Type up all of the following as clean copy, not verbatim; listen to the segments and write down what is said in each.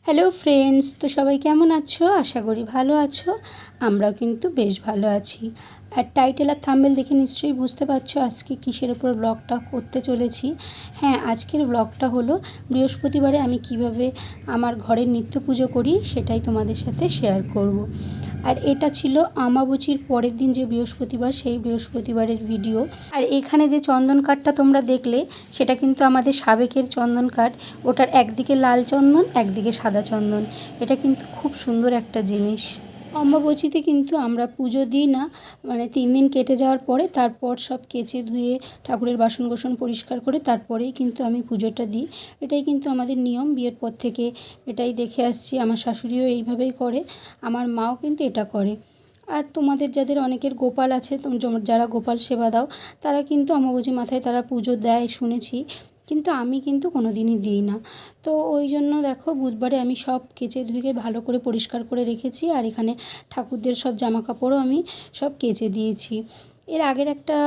Hello friends, তো সবাই কেমন আছো? আশা করি ভালো আছো। আমরাও কিন্তু বেশ ভালো আছি। আর টাইটেল আর থাম্বনেল দেখে নিশ্চয়ই বুঝতে পারছো আজকে কিসের উপর ব্লগটা করতে চলেছি। হ্যাঁ, আজকের ব্লগটা হলো বৃহস্পতিবারে আমি কিভাবে আমার ঘরের নিত্য পুজো করি সেটাই তোমাদের সাথে শেয়ার করব। আর এটা ছিল আমাবুচির পরের দিন যে বৃহস্পতিবার, সেই বৃহস্পতিবারের ভিডিও। আর এখানে যে চন্দন কাঠটা তোমরা দেখলে সেটা কিন্তু আমাদের সাবেকের চন্দন কাঠ। ওটার একদিকে লাল চন্দন, একদিকে সাদা চন্দন। এটা কিন্তু খুব সুন্দর একটা জিনিস। অমাবস্যাতে কিন্তু আমরা পুজো দিই না, মানে 3 দিন কেটে যাওয়ার পরে তারপর সব কেচে ধুয়ে ঠাকুরের বাসন কোসন পরিষ্কার করে তারপরেই কিন্তু আমি পুজোটা দিই। এটাই কিন্তু আমাদের নিয়ম, বিয়ের পর থেকে এটাই দেখে আসছি। আমার শাশুড়িও এইভাবেই করে, আমার মাও কিন্তু এটা করে। আর তোমাদের যাদের অনেকের গোপাল আছে, যারা গোপাল সেবা দাও, তারা কিন্তু অমাবস্যা মাথায় তারা পুজো দেয় শুনেছি, কিন্তু আমি কিন্তু কোনো দিনই দিই না। তো ওই জন্য দেখো বুধবারে আমি সব কেচে ধুয়ে ভালো করে পরিষ্কার করে রেখেছি। আর এখানে ঠাকুরদের সব জামা কাপড়ও আমি সব কেচে দিয়েছি। এর আগের একটা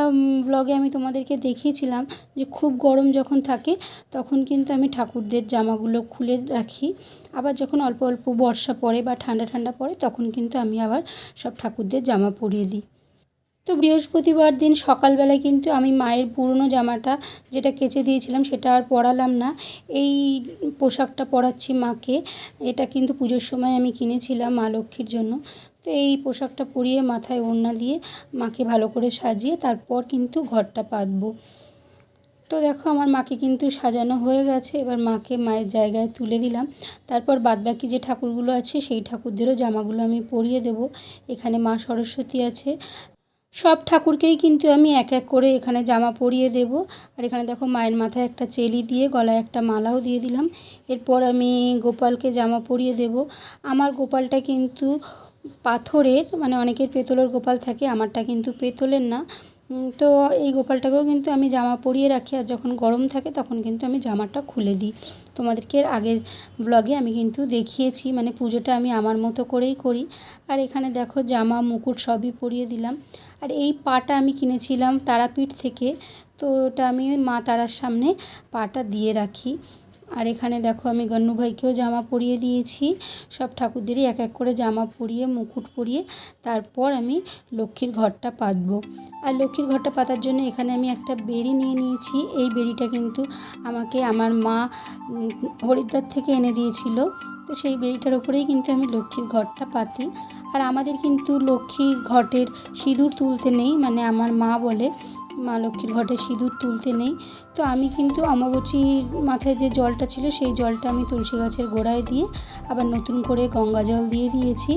ব্লগে আমি তোমাদেরকে দেখিয়েছিলাম যে খুব গরম যখন থাকে তখন কিন্তু আমি ঠাকুরদের জামাগুলো খুলে রাখি। আবার যখন অল্প অল্প বর্ষা পড়ে বা ঠান্ডা ঠান্ডা পড়ে তখন কিন্তু আমি আবার সব ঠাকুরদের জামা পরিয়ে দিই। তো বৃহস্পতিবার দিন সকালবেলায় কিন্তু আমি মায়ের পুরনো জামাটা যেটা কেচে দিয়েছিলাম সেটা আর পরালাম না। এই পোশাকটা পরাচ্ছি মাকে। এটা কিন্তু পুজোর সময় আমি কিনেছিলাম মা লক্ষ্মীর জন্য। তো এই পোশাকটা পরিয়ে মাথায় ওড়না দিয়ে মাকে ভালো করে সাজিয়ে তারপর কিন্তু ঘরটা পাতবো। তো দেখো আমার মাকে কিন্তু সাজানো হয়ে গেছে। এবার মাকে মায়ের জায়গায় তুলে দিলাম। তারপর বাদবাকি যে ঠাকুরগুলো আছে সেই ঠাকুরদেরও জামাগুলো আমি পরিয়ে দেব। এখানে মা সরস্বতী আছে। সব ঠাকুরকেই কিন্তু আমি এক এক করে এখানে জামা পরিয়ে দেব। আর এখানে দেখো মায়ের মাথায় একটা চেলি দিয়ে গলায় একটা মালাও দিয়ে দিলাম। এরপর আমি গোপালকে জামা পরিয়ে দেব। আমার গোপালটা কিন্তু পাথরের, মানে অনেকের পেতলের গোপাল থাকে, আমারটা কিন্তু পেতলের না। তো এই গোপালটাকেও কিন্তু আমি জামা পরিয়ে রাখি, আর যখন গরম থাকে তখন কিন্তু আমি জামাটা খুলে দিই। তোমাদেরকে আগের ব্লগে আমি কিন্তু দেখিয়েছি, মানে পুজোটা আমি আমার মতো করেই করি। আর এখানে দেখো জামা মুকুট সবই পরিয়ে দিলাম। আর এই পাটা আমি কিনেছিলাম তারাপীঠ থেকে, তো ওটা আমি মা তারার সামনে পাটা দিয়ে রাখি। আর এখানে দেখো আমি গন্নু ভাইকেও জামা পরিয়ে দিয়েছি। সব ঠাকুরদেরই এক এক করে জামা পরিয়ে মুকুট পরিয়ে তারপর আমি লক্ষ্মীর ঘরটা পাতবো। আর লক্ষ্মীর ঘরটা পাতার জন্য এখানে আমি একটা বেড়ি নিয়ে নিয়েছি। এই বেড়িটা কিন্তু আমাকে আমার মা হরিদ্বার থেকে এনে দিয়েছিল। তো সেই বেড়িটার উপরেই কিন্তু আমি লক্ষ্মীর ঘরটা পাতি। আর আমাদের কিন্তু লক্ষ্মীর ঘটের সিঁদুর তুলতে নেই, মানে আমার মা বলে মা লক্ষ্মীর ঘটে সিঁদুর তুলতে নেই। তো আমি কিন্তু অমাবস্যার মাথায় যে জলটা ছিল সেই জলটা আমি তুলসী গাছের গোড়ায় দিয়ে আবার নতুন করে গঙ্গা জল দিয়ে দিয়েছি।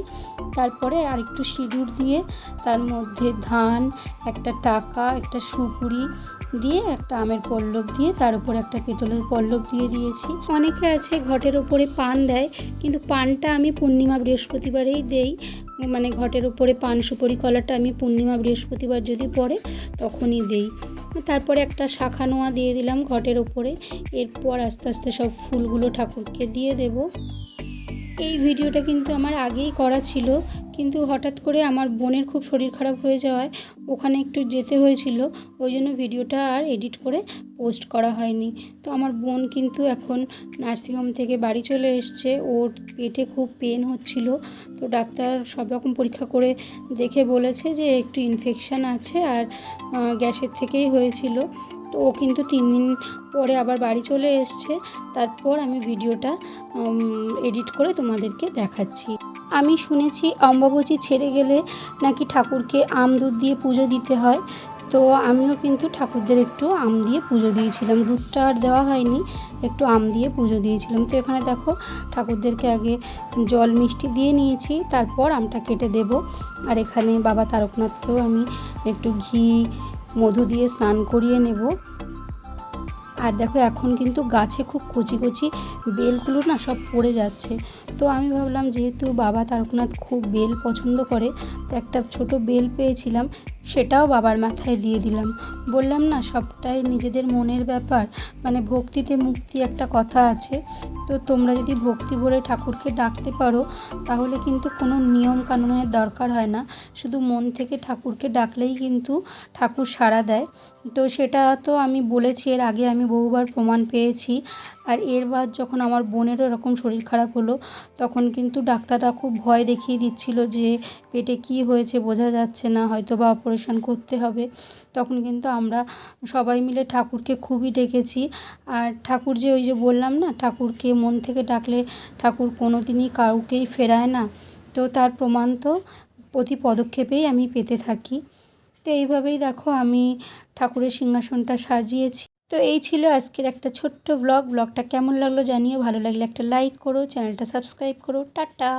তারপরে আর একটু সিঁদুর দিয়ে তার মধ্যে ধান, একটা টাকা, একটা সুপুরি দিয়ে একটা আমের পল্লব দিয়ে তার উপর একটা পেতলের পল্লব দিয়ে দিয়েছি। অনেকে আছে ঘটের ওপরে পান দেয়, কিন্তু পানটা আমি পূর্ণিমা বৃহস্পতিবারেই দেই। মানে ঘটের ওপরে পান সুপারি কলাটা আমি পূর্ণিমা বৃহস্পতিবার যদি পড়ে তখনই দেই। তারপরে একটা শাখা নোয়া দিয়ে দিলাম ঘটের ওপরে। এরপর আস্তে আস্তে সব ফুলগুলো ঠাকুরকে দিয়ে দেব। এই ভিডিওটা কিন্তু আমার আগেই করা ছিল, কিন্তু হঠাৎ করে আমার বোনের খুব শরীর খারাপ হয়ে যাওয়ায় ওখানে একটু যেতে হয়েছিল, ওই জন্য ভিডিওটা আর এডিট করে পোস্ট করা হয়নি। তো আমার বোন কিন্তু এখন নার্সিংহোম থেকে বাড়ি চলে এসছে। ওর পেটে খুব পেন হচ্ছিল, তো ডাক্তার সব রকম পরীক্ষা করে দেখে বলেছে যে একটু ইনফেকশান আছে আর গ্যাসের থেকেই হয়েছিল। তো ও কিন্তু 3 দিন পরে আবার বাড়ি চলে এসছে। তারপর আমি ভিডিওটা এডিট করে তোমাদেরকে দেখাচ্ছি। আমি শুনেছি অম্বাবচী ছেড়ে গেলে নাকি ঠাকুরকে আম দুধ দিয়ে পুজো দিতে হয়। তো আমিও কিন্তু ঠাকুরদের একটু আম দিয়ে পুজো দিয়েছিলাম, দুধটা আর দেওয়া হয়নি, একটু আম দিয়ে পুজো দিয়েছিলাম। তো এখানে দেখো ঠাকুরদেরকে আগে জল মিষ্টি দিয়ে নিয়েছি, তারপর আমটা কেটে দেব। আর এখানে বাবা তারকনাথকেও আমি একটু ঘি মধু দিয়ে স্নান করিয়ে নেব। আর দেখো এখন কিন্তু গাছে খুব কচি কচি বেলগুলো না সব পড়ে যাচ্ছে। তো আমি ভাবলাম যেহেতু বাবা তারকনাথ খুব বেল পছন্দ করে, তো একটা ছোট বেল পেয়েছিলাম, সেটাও বাবার মাথায় দিয়ে দিলাম। বললাম না সবটাই নিজেদের মনের ব্যাপার, মানে ভক্তিতে মুক্তি একটা কথা আছে। তো তোমরা যদি ভক্তি ভরে ঠাকুরকে ডাকতে পারো তাহলে কিন্তু কোনো নিয়ম কানুনের দরকার হয় না, শুধু মন থেকে ঠাকুরকে ডাকলেই কিন্তু ঠাকুর সাড়া দেয়। তো সেটা তো আমি বলেছি এর আগে, আমি বহুবার প্রমাণ পেয়েছি। আর এরবার যখন আমার বোনেরও এরকম শরীর খারাপ হলো তখন কিন্তু ডাক্তাররা খুব ভয় দেখিয়ে দিচ্ছিল যে পেটে কি হয়েছে বোঝা যাচ্ছে না, হয়তো বা অপারেশন করতে হবে। তখন কিন্তু আমরা সবাই মিলে ঠাকুরকে খুবই ডেকেছি। আর ঠাকুর যে ওই যে বললাম না, ঠাকুরকে মন থেকে ডাকলে ঠাকুর কোনো দিনই কাউকেই ফেরায় না, তো তার প্রমাণ তো প্রতি পদক্ষেপেই আমি পেতে থাকি। তো এইভাবেই দেখো আমি ঠাকুরের সিংহাসনটা সাজিয়েছি। তো এই ছিল আজকের একটা ছোট্ট ব্লগটা কেমন লাগলো জানিও, ভালো লাগলে একটা লাইক করো, চ্যানেলটা সাবস্ক্রাইব করো। টাটা।